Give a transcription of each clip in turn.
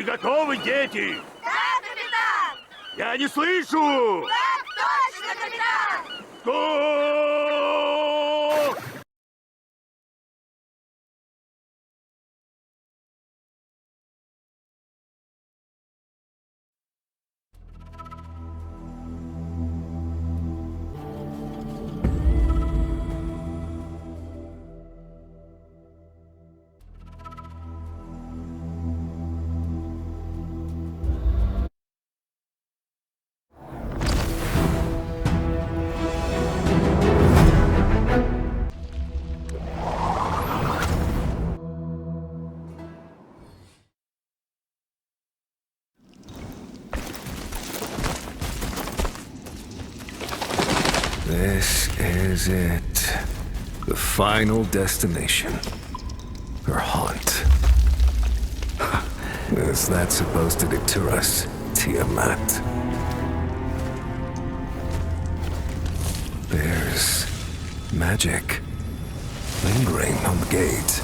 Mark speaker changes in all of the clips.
Speaker 1: Вы готовы, дети?
Speaker 2: Да, капитан!
Speaker 1: Я не слышу!
Speaker 2: Так точно, капитан!
Speaker 1: Го!
Speaker 3: This is it. The final destination. Her haunt. Is that supposed to deter us, Tiamat? There's magic lingering on the gate.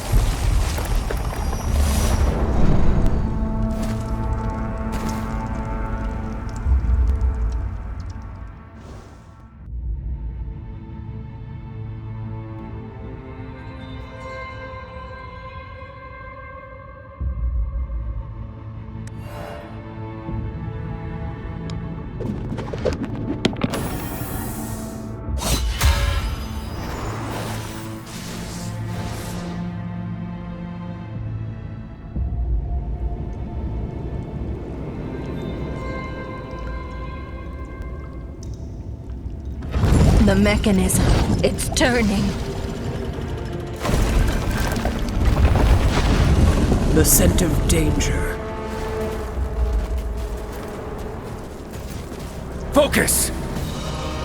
Speaker 4: The mechanism, it's turning.
Speaker 5: The scent of danger.
Speaker 3: Focus!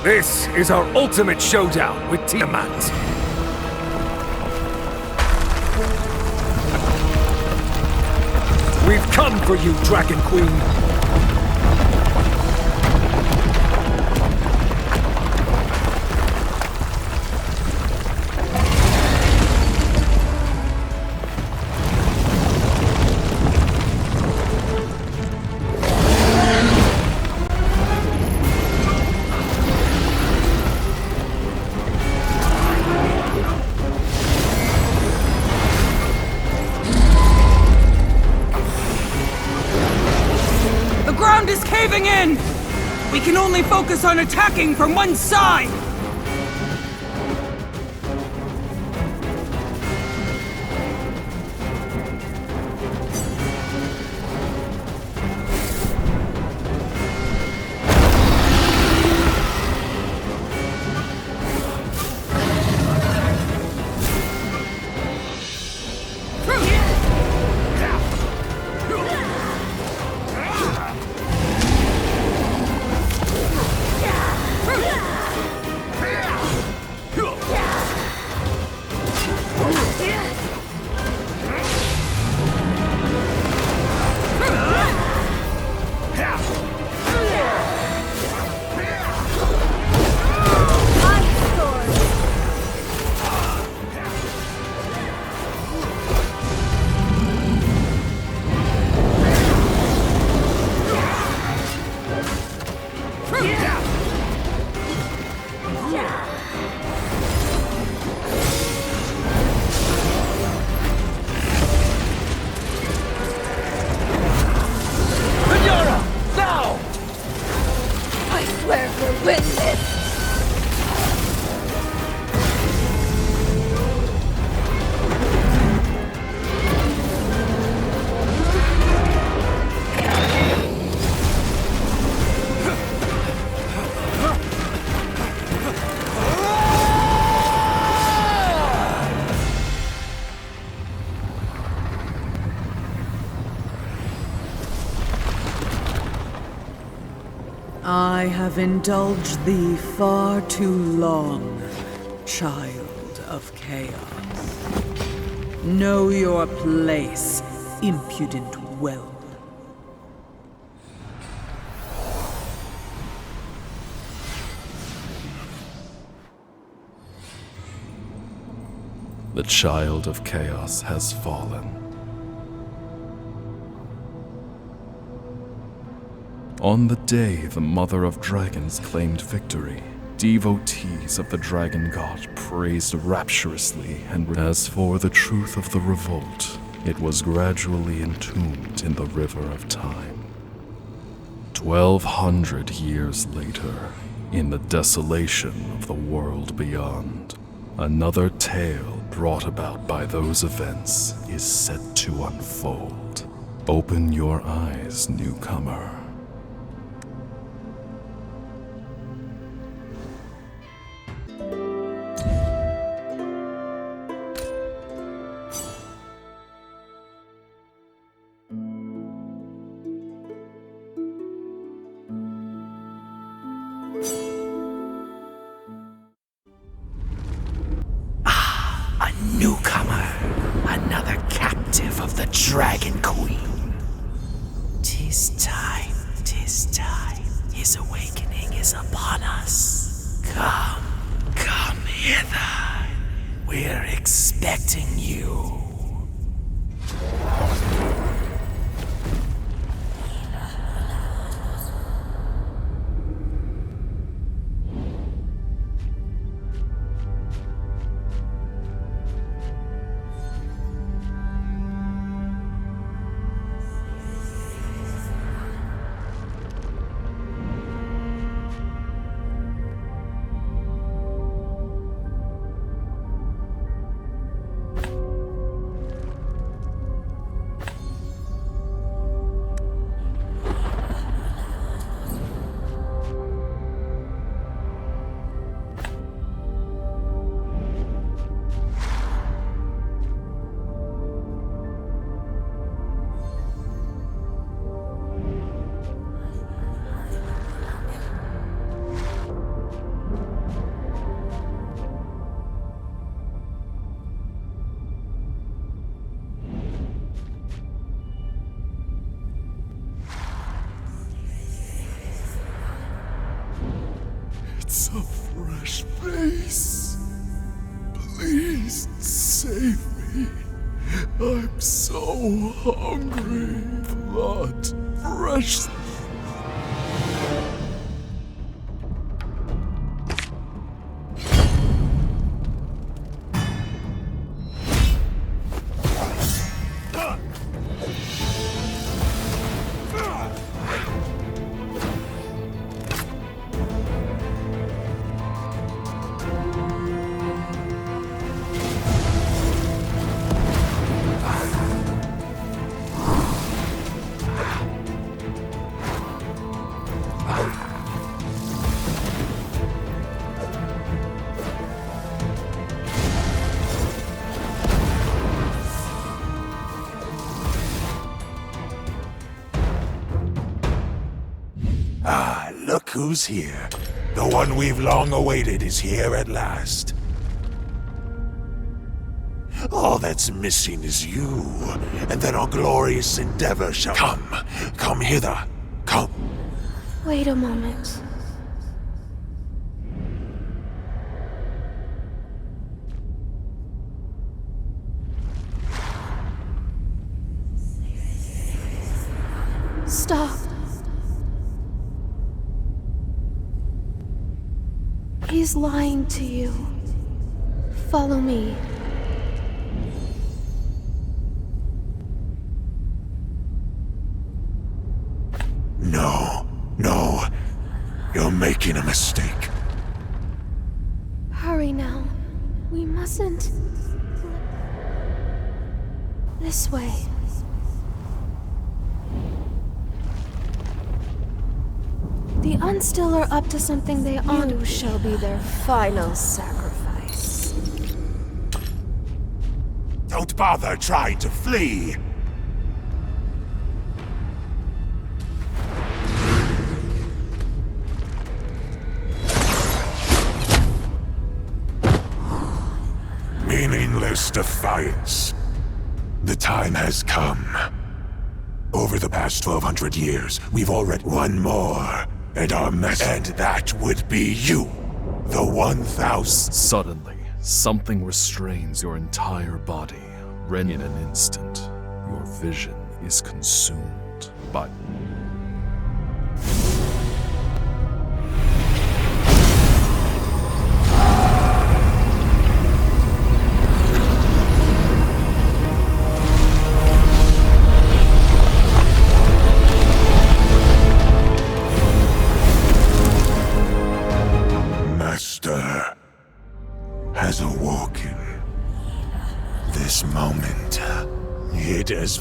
Speaker 3: This is our ultimate showdown with Tiamat. We've come for you, Dragon Queen.
Speaker 5: Is caving in! We can only focus on attacking from one side! I have indulged thee far too long, child of chaos. Know your place, impudent whelp.
Speaker 6: The child of chaos has fallen. On the day the Mother of Dragons claimed victory, devotees of the dragon god praised rapturously, and as for the truth of the revolt, it was gradually entombed in the river of time. 1,200 years later, in the desolation of the world beyond, another tale brought about by those events is set to unfold. Open your eyes, newcomer.
Speaker 7: Newcomer, another captive of the Dragon Queen. 'Tis time, his awakening is upon us. Come hither. We're expecting you.
Speaker 6: It's a fresh face. Please save me. I'm so hungry. Blood, fresh.
Speaker 1: Look who's here. The one we've long awaited is here at last. All that's missing is you, and then our glorious endeavor shall come hither, come.
Speaker 4: Wait a moment. Stop. He's lying to you. Follow me.
Speaker 1: No. You're making a mistake.
Speaker 4: Hurry now. We mustn't... This way. The Unstill are up to something they ought. You shall be their final sacrifice.
Speaker 1: Don't bother trying to flee. Meaningless defiance. The time has come. Over the past 1,200 years, we've already one more. And that would be you. The 1,000.
Speaker 6: Suddenly, something restrains your entire body. In an instant, your vision is consumed by...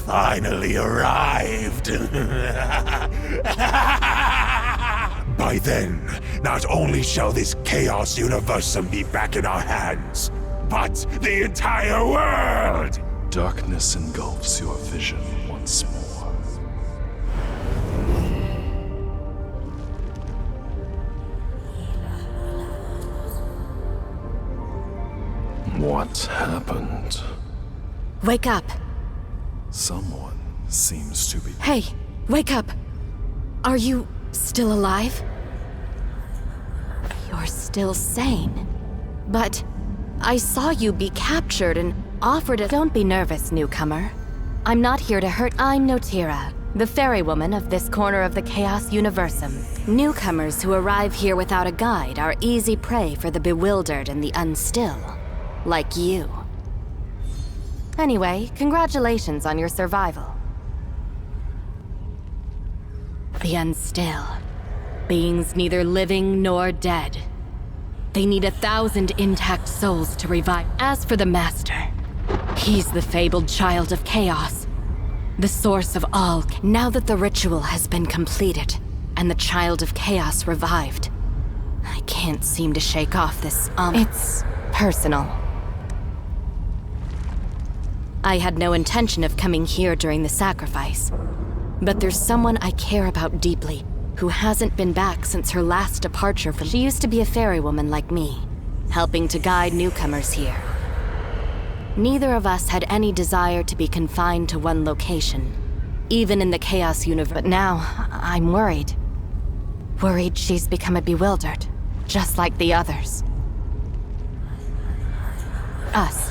Speaker 1: finally arrived. By then, not only shall this chaos universum be back in our hands, but the entire world!
Speaker 6: Darkness engulfs your vision once more. What happened?
Speaker 8: Wake up.
Speaker 6: Someone seems to be...
Speaker 8: Hey, wake up. Are you still alive? You're still sane. But I saw you be captured and offered a... Don't be nervous, newcomer. I'm not here to hurt. I'm Notira, the fairy woman of this corner of the Chaos Universum. Newcomers who arrive here without a guide are easy prey for the bewildered and the unstill. Like you. Anyway, congratulations on your survival. The unstill. Beings neither living nor dead. They need 1,000 intact souls to revive. As for the Master, he's the fabled child of chaos. The source of all. Now that the ritual has been completed, and the child of chaos revived, I can't seem to shake off this, It's personal. I had no intention of coming here during the sacrifice, but there's someone I care about deeply who hasn't been back since her last departure from... She used to be a fairy woman like me, helping to guide newcomers here. Neither of us had any desire to be confined to one location, even in the Chaos Universe. But now, I'm worried. Worried she's become bewildered, just like the others. Us.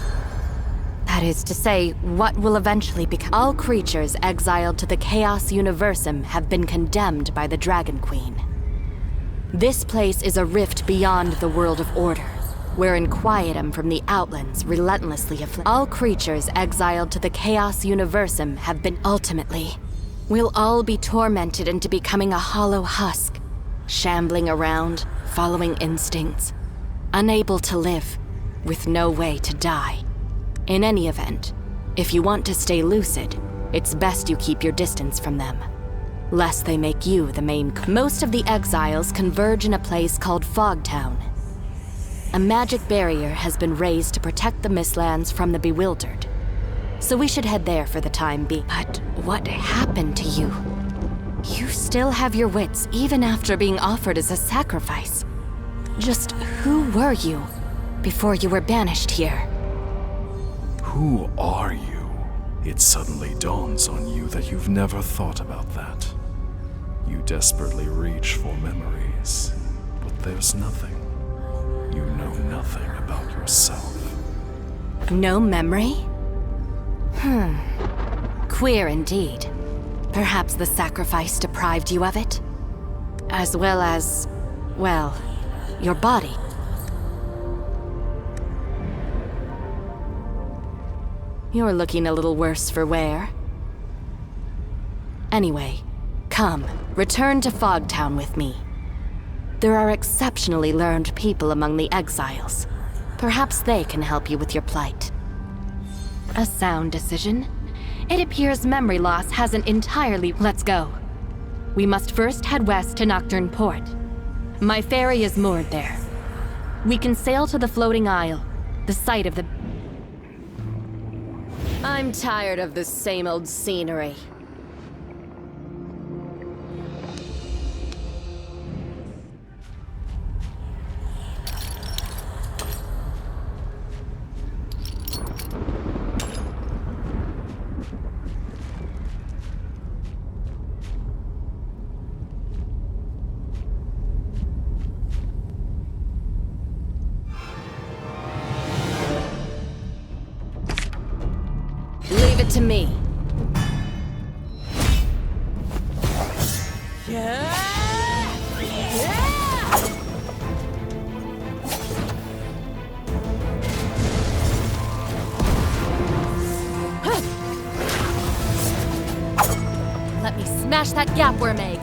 Speaker 8: That is to say, what will eventually become... All creatures exiled to the Chaos Universum have been condemned by the Dragon Queen. This place is a rift beyond the world of order, wherein quietum from the outlands relentlessly afflict. All creatures exiled to the Chaos Universum have been... Ultimately, we'll all be tormented into becoming a hollow husk, shambling around, following instincts, unable to live, with no way to die. In any event, if you want to stay lucid, it's best you keep your distance from them, lest they make you the main... Most of the exiles converge in a place called Fogtown. A magic barrier has been raised to protect the Mistlands from the bewildered, so we should head there for the time being. But what happened to you? You still have your wits even after being offered as a sacrifice. Just who were you before you were banished here?
Speaker 6: Who are you? It suddenly dawns on you that you've never thought about that. You desperately reach for memories, but there's nothing. You know nothing about yourself.
Speaker 8: No memory? Queer indeed. Perhaps the sacrifice deprived you of it? As well as, well, your body. You're looking a little worse for wear. Anyway, come, return to Fogtown with me. There are exceptionally learned people among the exiles. Perhaps they can help you with your plight. A sound decision. It appears memory loss hasn't entirely... Let's go. We must first head west to Nocturne Port. My ferry is moored there. We can sail to the floating isle, the site of the... I'm tired of the same old scenery. Leave it to me. Let me smash that gapworm egg.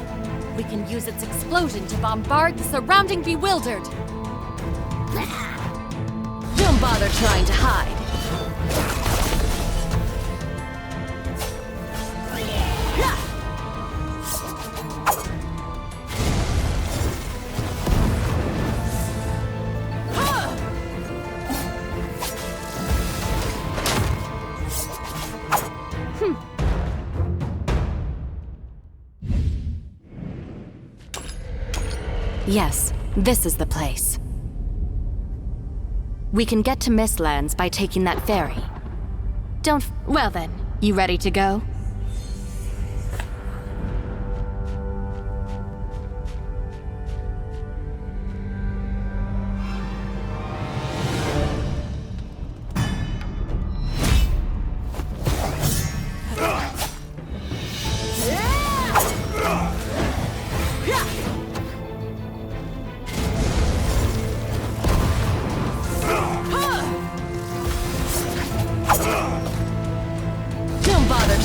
Speaker 8: We can use its explosion to bombard the surrounding bewildered. Don't bother trying to hide. Yes, this is the place. We can get to Mistlands by taking that ferry. Well then, you ready to go?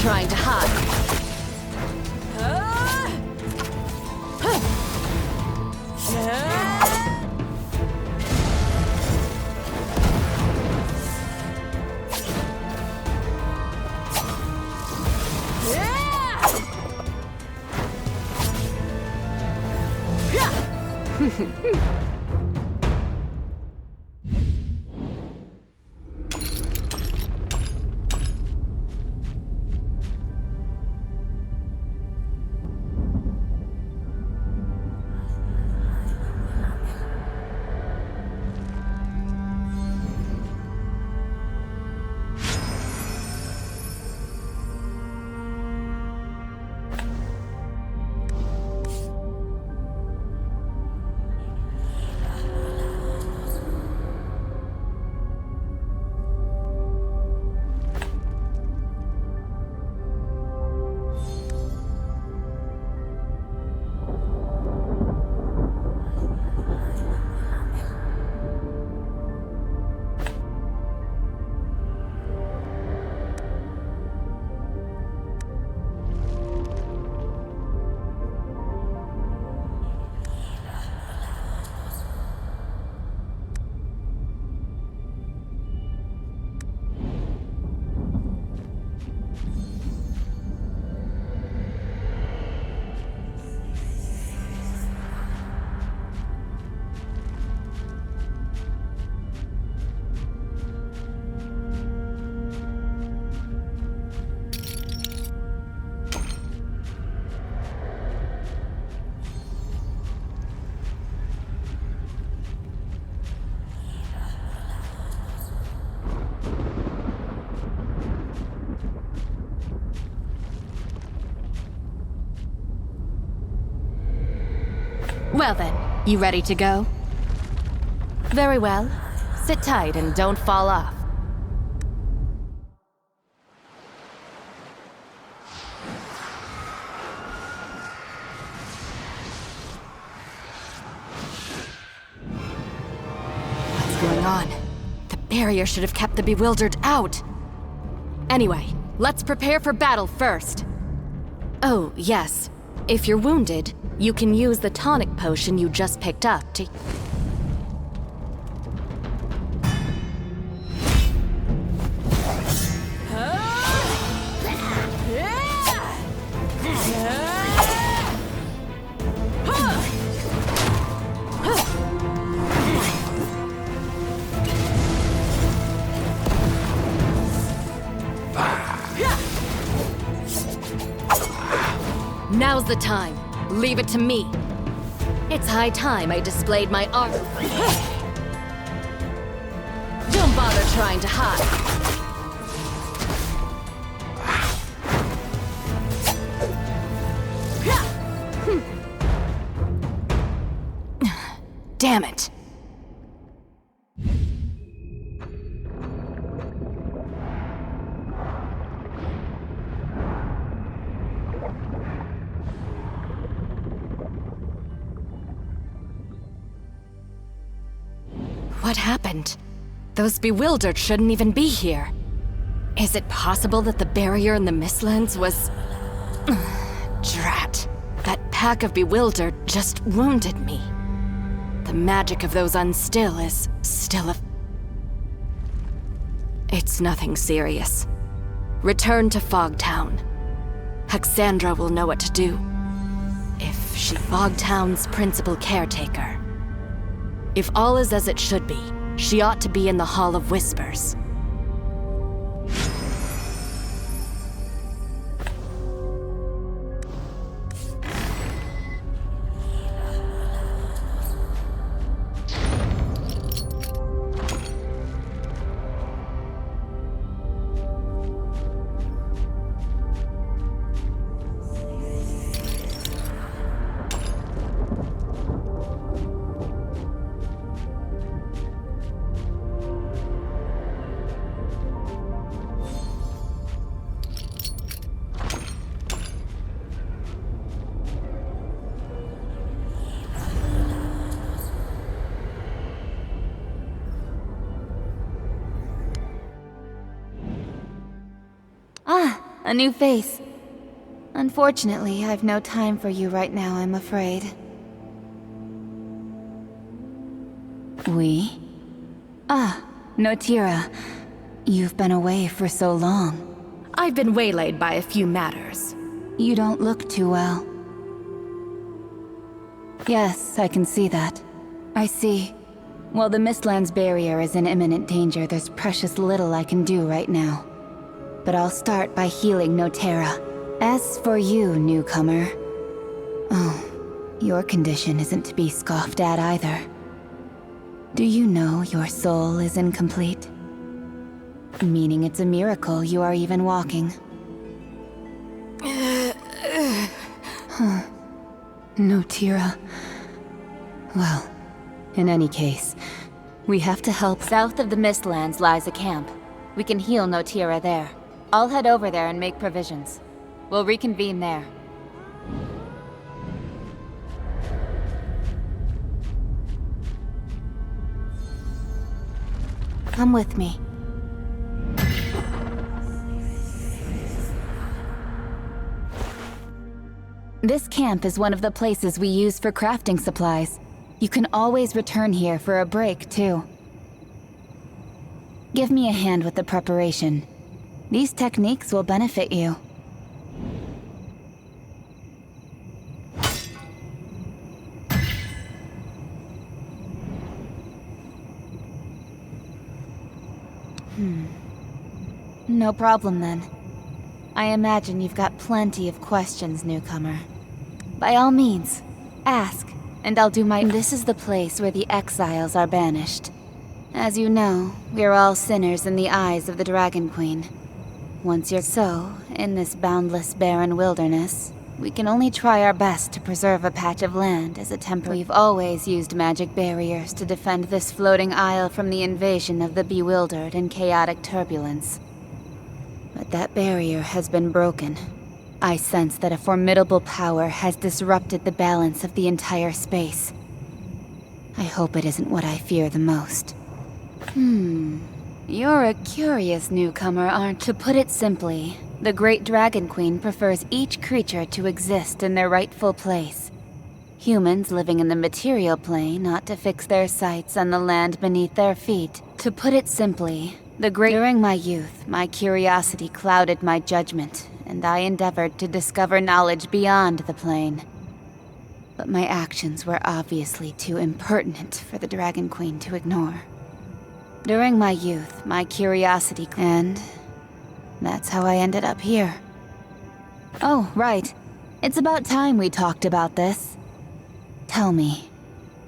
Speaker 8: Trying to hide. Well then, you ready to go? Very well. Sit tight and don't fall off. What's going on? The barrier should have kept the bewildered out. Anyway, let's prepare for battle first. Oh, yes. If you're wounded, you can use the tonic potion you just picked up to... Now's the time. Leave it to me. It's high time I displayed my art. Don't bother trying to hide. Damn it. What happened? Those bewildered shouldn't even be here. Is it possible that the barrier in the Mistlands was... Drat. That pack of bewildered just wounded me. The magic of those unstill is still a... It's nothing serious. Return to Fogtown. Haxandra will know what to do. If she's Fogtown's principal caretaker. If all is as it should be, she ought to be in the Hall of Whispers. a new face. Unfortunately, I've no time for you right now, I'm afraid. We? Ah, Notira. You've been away for so long.
Speaker 9: I've been waylaid by a few matters.
Speaker 8: You don't look too well. Yes, I can see that. I see. While the Mistlands barrier is in imminent danger, there's precious little I can do right now. But I'll start by healing Notera. As for you, newcomer... Oh, your condition isn't to be scoffed at either. Do you know your soul is incomplete? Meaning it's a miracle you are even walking. Huh. Notira. Well, in any case, we have to help. South of the Mistlands lies a camp. We can heal Notira there. I'll head over there and make provisions. We'll reconvene there. Come with me. This camp is one of the places we use for crafting supplies. You can always return here for a break, too. Give me a hand with the preparation. These techniques will benefit you. No problem then. I imagine you've got plenty of questions, newcomer. By all means, ask, and I'll do my... This is the place where the exiles are banished. As you know, we're all sinners in the eyes of the Dragon Queen. Once you're so, in this boundless barren wilderness, we can only try our best to preserve a patch of land as a temporary... We've always used magic barriers to defend this floating isle from the invasion of the bewildered and chaotic turbulence. But that barrier has been broken. I sense that a formidable power has disrupted the balance of the entire space. I hope it isn't what I fear the most. You're a curious newcomer, aren't you? To put it simply, the Great Dragon Queen prefers each creature to exist in their rightful place. Humans living in the material plane ought to fix their sights on the land beneath their feet. To put it simply, During my youth, my curiosity clouded my judgment, and I endeavored to discover knowledge beyond the plane. But my actions were obviously too impertinent for the Dragon Queen to ignore. During my youth, my curiosity... And that's how I ended up here. Oh, right. It's about time we talked about this. Tell me,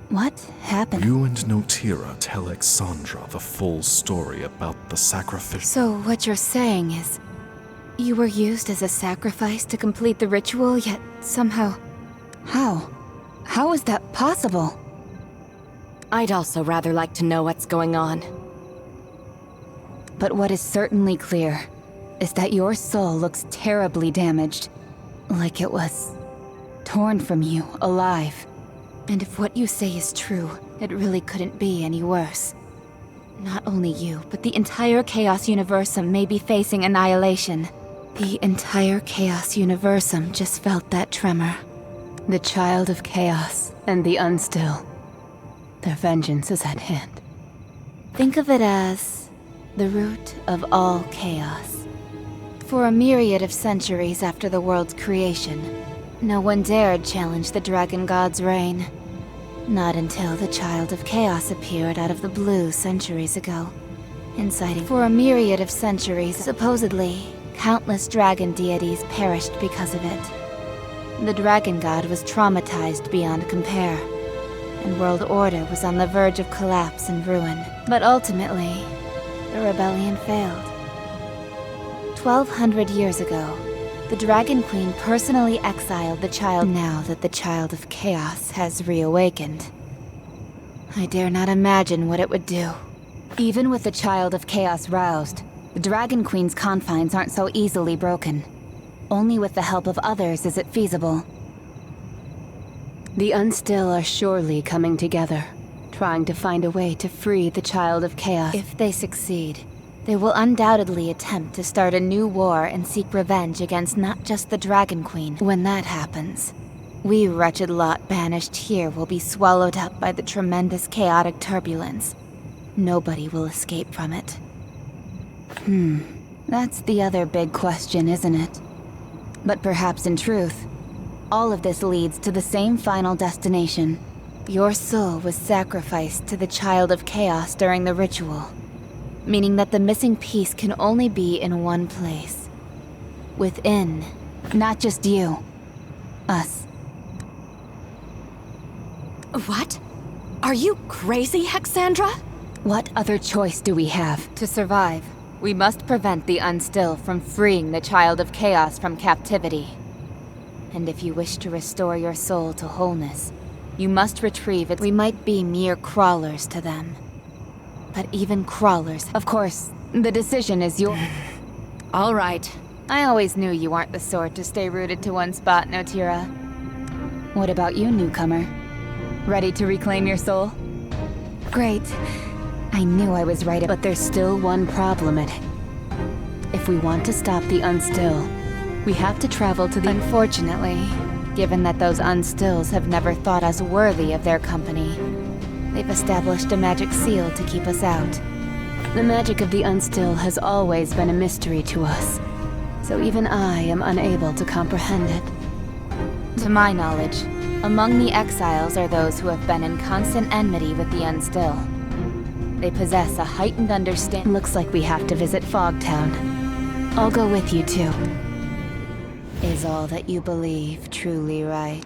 Speaker 8: what happened?
Speaker 6: You and Notira tell Alexandra the full story about the sacrifice.
Speaker 8: So what you're saying is, you were used as a sacrifice to complete the ritual, yet somehow... How? How is that possible?
Speaker 9: I'd also rather like to know what's going on.
Speaker 8: But what is certainly clear is that your soul looks terribly damaged. Like it was torn from you, alive. And if what you say is true, it really couldn't be any worse. Not only you, but the entire Chaos Universum may be facing annihilation. The entire Chaos Universum just felt that tremor. The Child of Chaos and the Unstill. Their vengeance is at hand. Think of it as the root of all chaos. For a myriad of centuries after the world's creation, no one dared challenge the Dragon God's reign. Not until the Child of Chaos appeared out of the blue centuries ago, inciting. For a myriad of centuries, supposedly, countless dragon deities perished because of it. The Dragon God was traumatized beyond compare, and world order was on the verge of collapse and ruin. But ultimately, the rebellion failed. 1,200 years ago, the Dragon Queen personally exiled the child. Now that the Child of Chaos has reawakened, I dare not imagine what it would do. Even with the Child of Chaos roused, the Dragon Queen's confines aren't so easily broken. Only with the help of others is it feasible. The Unstill are surely coming together, trying to find a way to free the Child of Chaos. If they succeed,
Speaker 10: They will undoubtedly attempt to start a new war and seek revenge against not just the Dragon Queen. When that happens, we wretched lot banished here will be swallowed up by the tremendous chaotic turbulence. Nobody will escape from it. That's the other big question, isn't it? But perhaps in truth, all of this leads to the same final destination. Your soul was sacrificed to the Child of Chaos during the ritual, meaning that the missing piece can only be in one place. Within. Not just you. Us.
Speaker 8: What? Are you crazy, Hexandra?
Speaker 10: What other choice do we have? To survive, we must prevent the Unstill from freeing the Child of Chaos from captivity. And if you wish to restore your soul to wholeness, you must retrieve it. We might be mere crawlers to them. But even crawlers... Of course, the decision is yours.
Speaker 8: All right.
Speaker 10: I always knew you aren't the sort to stay rooted to one spot, Notira. What about you, newcomer? Ready to reclaim your soul? Great. I knew I was right, but there's still one problem at it. If we want to stop the Unstill, we have to travel to the... Unfortunately, given that those Unstills have never thought us worthy of their company, they've established a magic seal to keep us out. The magic of the Unstill has always been a mystery to us, so even I am unable to comprehend it. To my knowledge, among the exiles are those who have been in constant enmity with the Unstill. They possess a heightened understanding. Looks like we have to visit Fogtown. I'll go with you too. Is all that you believe truly right?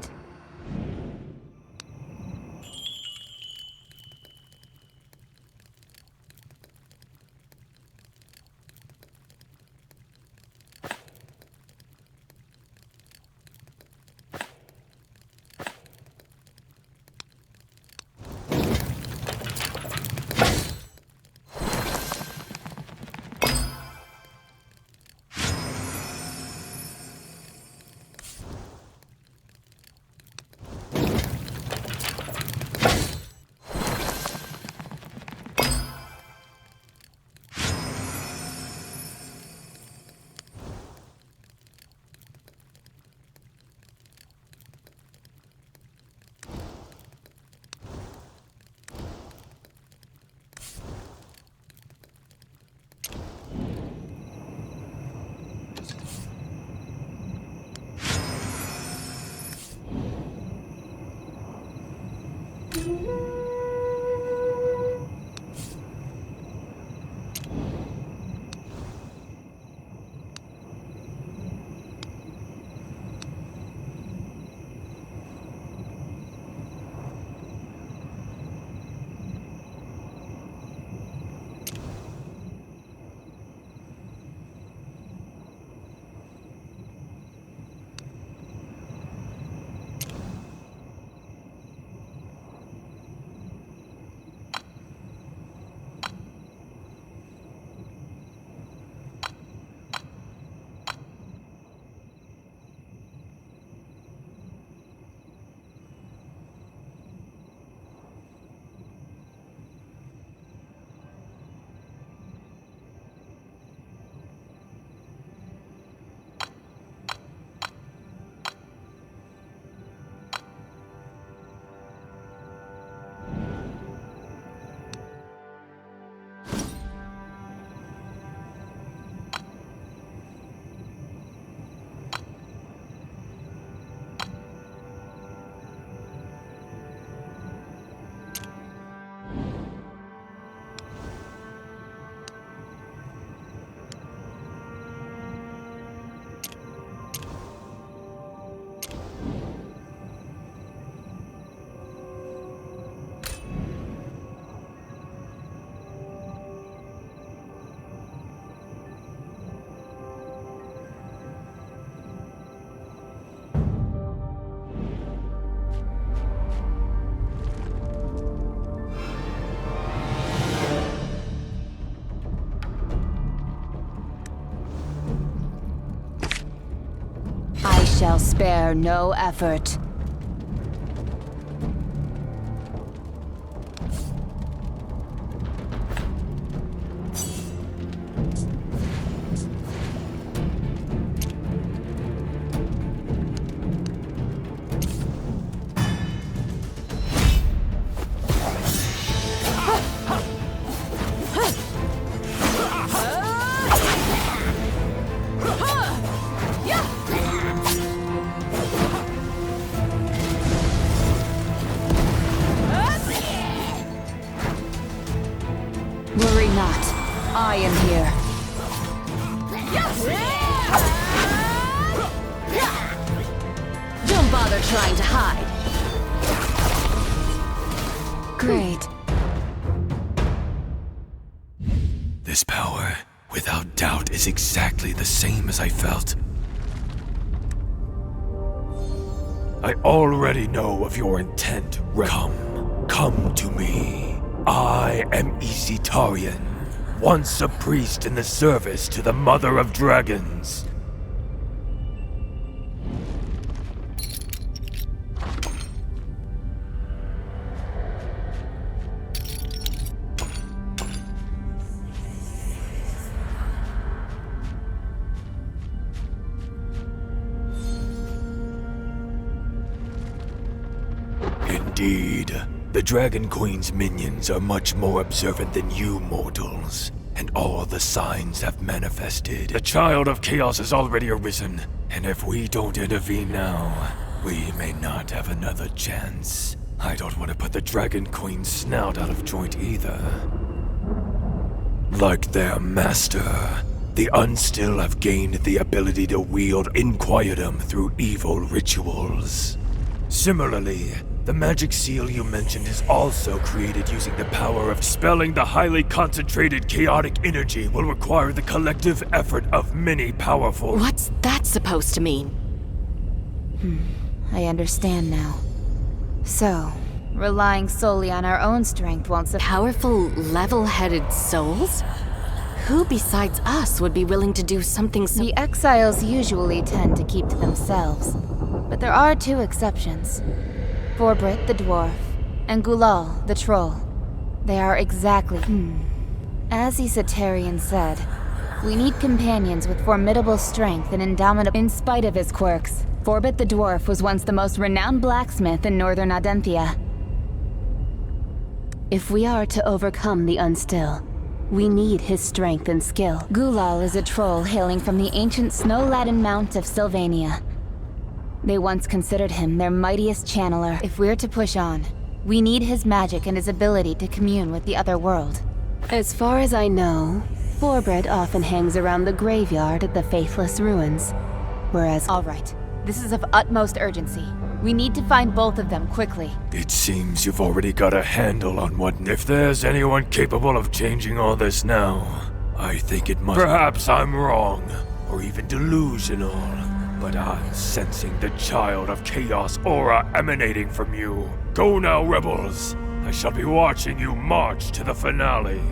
Speaker 10: Shall spare no effort.
Speaker 9: bother trying to hide.
Speaker 10: Great.
Speaker 7: This power, without doubt, is exactly the same as I felt.
Speaker 3: I already know of your intent,
Speaker 7: Come to me.
Speaker 3: I am Isitarian, once a priest in the service to the Mother of Dragons. Indeed. The Dragon Queen's minions are much more observant than you mortals, and all the signs have manifested. The Child of Chaos has already arisen, and if we don't intervene now, we may not have another chance. I don't want to put the Dragon Queen's snout out of joint either. Like their master, the Unstill have gained the ability to wield Inquietum through evil rituals. Similarly, the magic seal you mentioned is also created using the power of spelling. The highly concentrated chaotic energy will require the collective effort of many powerful—
Speaker 9: What's that supposed to mean?
Speaker 10: I understand now. So, relying solely on our own strength won't suffice.
Speaker 9: Powerful, level-headed souls? Who besides us would be willing to do something so—
Speaker 10: The exiles usually tend to keep to themselves. But there are two exceptions. Forbrit the dwarf, and Gulal the troll. They are exactly— As Isitarian said, we need companions with formidable strength and indomitable— In spite of his quirks, Forbit the dwarf was once the most renowned blacksmith in northern Adenthia.
Speaker 9: If we are to overcome the Unstill, we need his strength and skill.
Speaker 10: Gulal is a troll hailing from the ancient snow-laden mount of Sylvania. They once considered him their mightiest channeler. If we're to push on, we need his magic and his ability to commune with the other world.
Speaker 9: As far as I know, Forbrit often hangs around the graveyard at the Faithless Ruins, whereas—
Speaker 10: All right, this is of utmost urgency. We need to find both of them quickly.
Speaker 3: It seems you've already got a handle on what— If there's anyone capable of changing all this now, I think it must— Perhaps I'm wrong, or even delusional, but I'm sensing the Child of Chaos aura emanating from you. Go now, rebels. I shall be watching you march to the finale.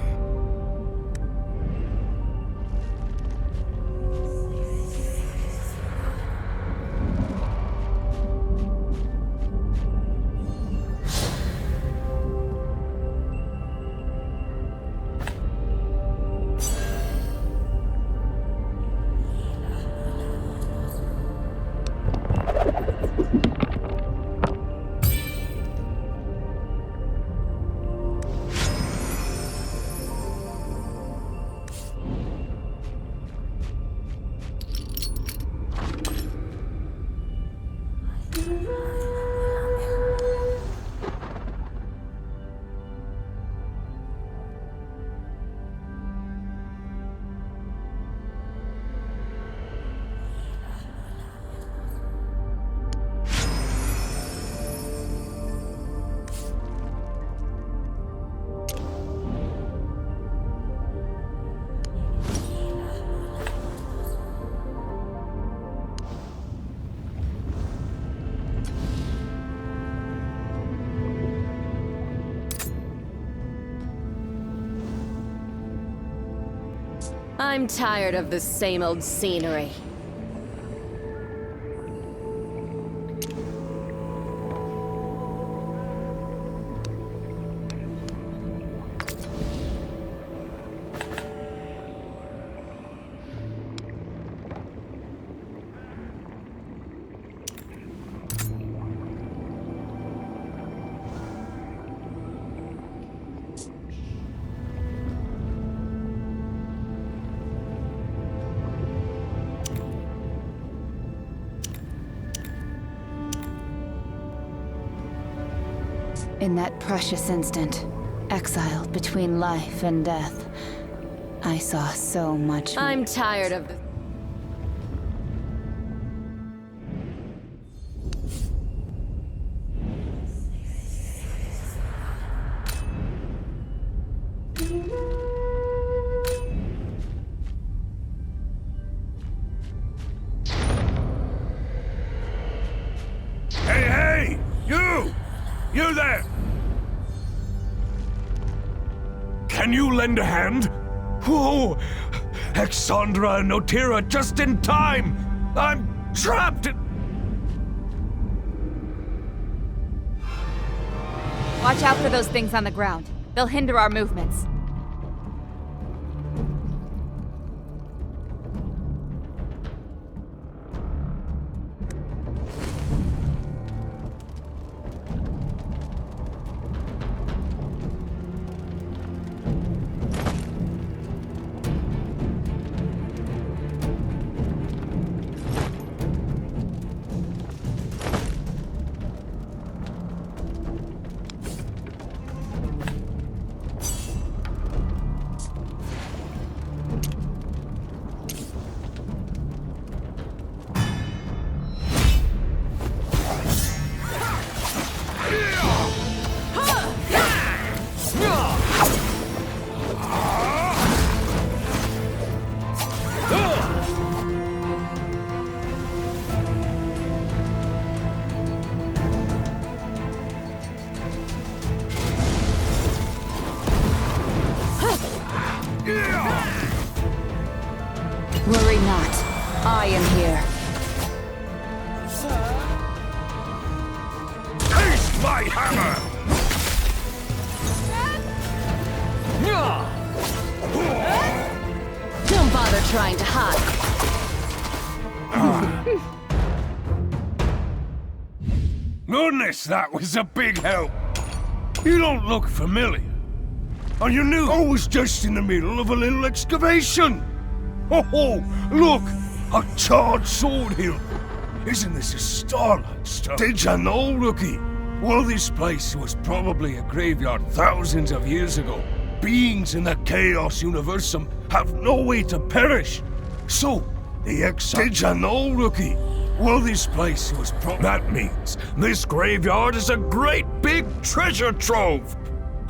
Speaker 9: I'm tired of the same old scenery.
Speaker 10: In that precious instant, exiled between life and death, I saw so much.
Speaker 9: I'm tired of the—
Speaker 3: You there! Can you lend a hand? Whoa! Exandra and Notira just in time! I'm trapped!
Speaker 10: Watch out for those things on the ground. They'll hinder our movements. Worry not. I am here.
Speaker 3: Taste my hammer!
Speaker 8: Don't bother trying to hide.
Speaker 3: Goodness, that was a big help. You don't look familiar. Are you new? I was just in the middle of a little excavation. Oh, look! A charred sword hilt. Isn't this a starlight stuff? Did you know, rookie? Well, this place was probably a graveyard thousands of years ago. Beings in the Chaos Universum have no way to perish. So, the Did you know, rookie? Well, this place was That means this graveyard is a great big treasure trove.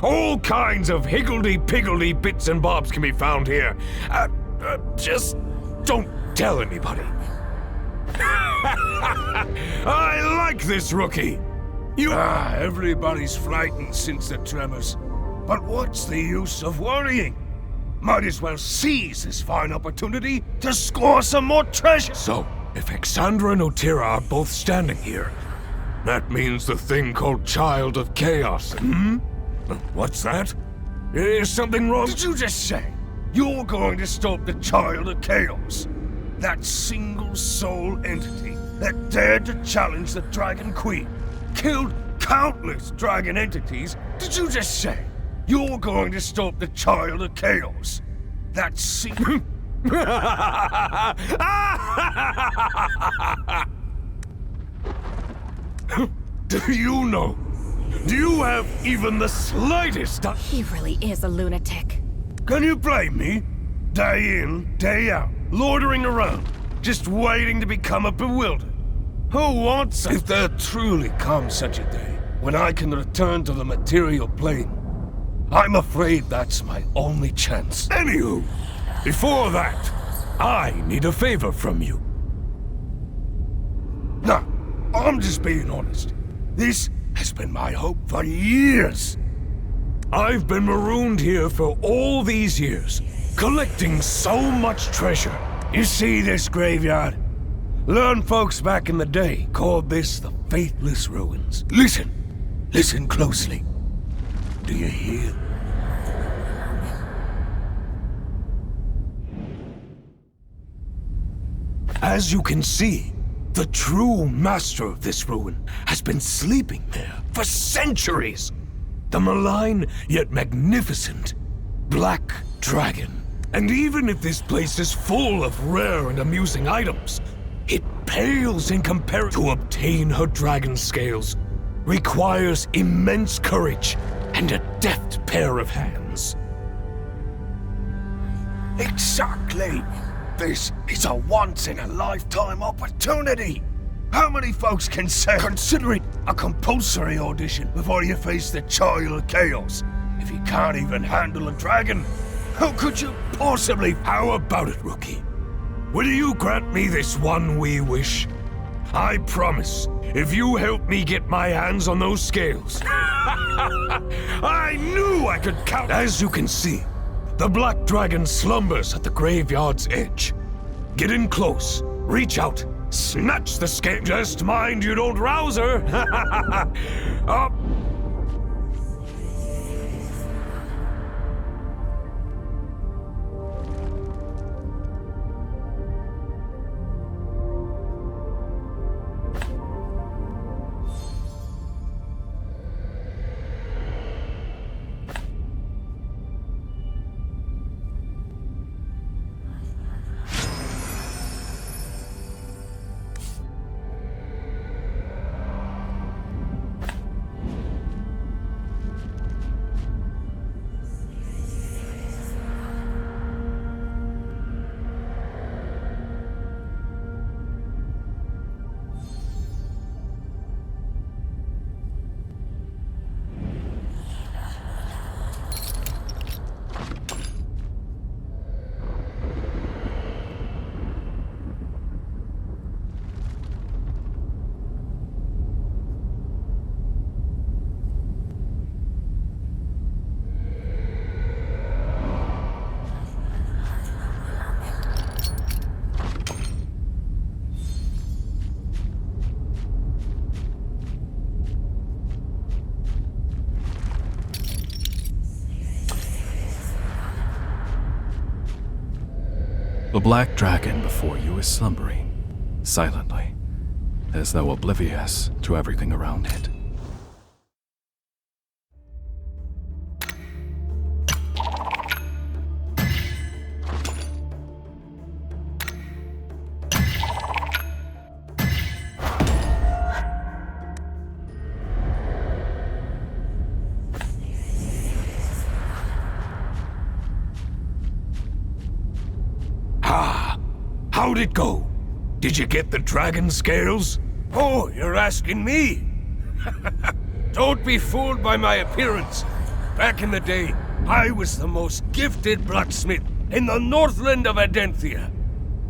Speaker 3: All kinds of higgledy-piggledy bits and bobs can be found here. Just don't tell anybody. I like this rookie. Everybody's frightened since the tremors. But what's the use of worrying? Might as well seize this fine opportunity to score some more treasure. So, if Exandra and Notira are both standing here, that means the thing called Child of Chaos. What's that? Is something wrong? Did you just say you're going to stop the Child of Chaos? That single soul entity that dared to challenge the Dragon Queen, killed countless dragon entities. Did you just say you're going to stop the Child of Chaos? That single... Do you know? Do you have even the slightest...
Speaker 8: He really is a lunatic.
Speaker 3: Can you blame me? Day in, day out, loitering around, just waiting to become a bewildered. Who wants it? If there truly comes such a day when I can return to the material plane, I'm afraid that's my only chance. Anywho, before that, I need a favor from you. Nah, I'm just being honest. This has been my hope for years. I've been marooned here for all these years, collecting so much treasure. You see this graveyard? Learned folks back in the day called this the Faithless Ruins. Listen closely. Do you hear? As you can see, the true master of this ruin has been sleeping there for centuries. The malign yet magnificent Black Dragon. And even if this place is full of rare and amusing items, it pales in comparison. To obtain her dragon scales requires immense courage and a deft pair of hands. Exactly! This is a once-in-a-lifetime opportunity! How many folks can say, consider it a compulsory audition before you face the Child of Chaos? If you can't even handle a dragon, how could you possibly? How about it, rookie? Will you grant me this one wee wish? I promise, if you help me get my hands on those scales, I knew I could count. As you can see, the black dragon slumbers at the graveyard's edge. Get in close, reach out, snatch the scale. Just mind you don't rouse her.
Speaker 6: The black dragon before you is slumbering, silently, as though oblivious to everything around it.
Speaker 3: How'd it go? Did you get the dragon scales? Oh, you're asking me? Don't be fooled by my appearance. Back in the day, I was the most gifted blacksmith in the Northland of Adenthia.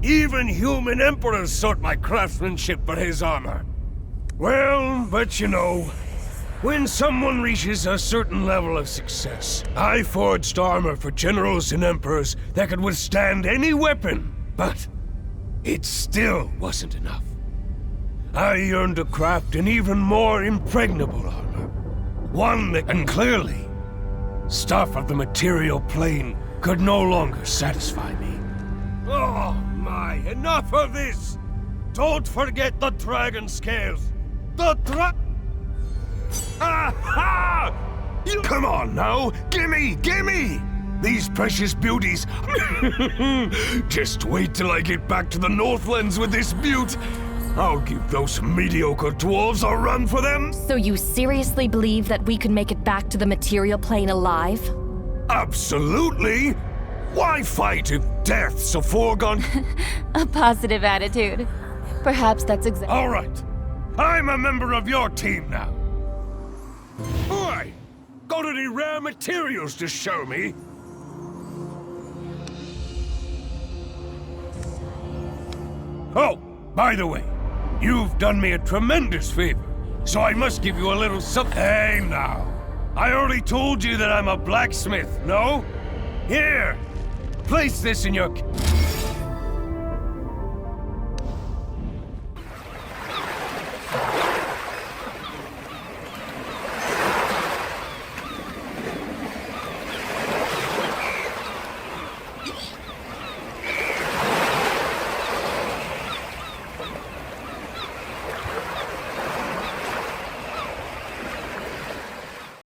Speaker 3: Even human emperors sought my craftsmanship for his armor. Well, but you know, when someone reaches a certain level of success, I forged armor for generals and emperors that could withstand any weapon, but it still wasn't enough. I yearned to craft an even more impregnable armor. One that, and clearly, stuff of the material plane could no longer satisfy me. Oh my, enough of this! Don't forget the dragon scales! Aha! Come on now, gimme! These precious beauties. Just wait till I get back to the Northlands with this beaut. I'll give those mediocre dwarves a run for them.
Speaker 8: So you seriously believe that we could make it back to the material plane alive?
Speaker 3: Absolutely! Why fight if death's a foregone?
Speaker 10: A positive attitude. Perhaps that's exactly.
Speaker 3: All right. I'm a member of your team now. Boy, got any rare materials to show me? Oh, by the way, you've done me a tremendous favor, so I must give you a little something. Hey now, I already told you that I'm a blacksmith, no? Here, place this in your...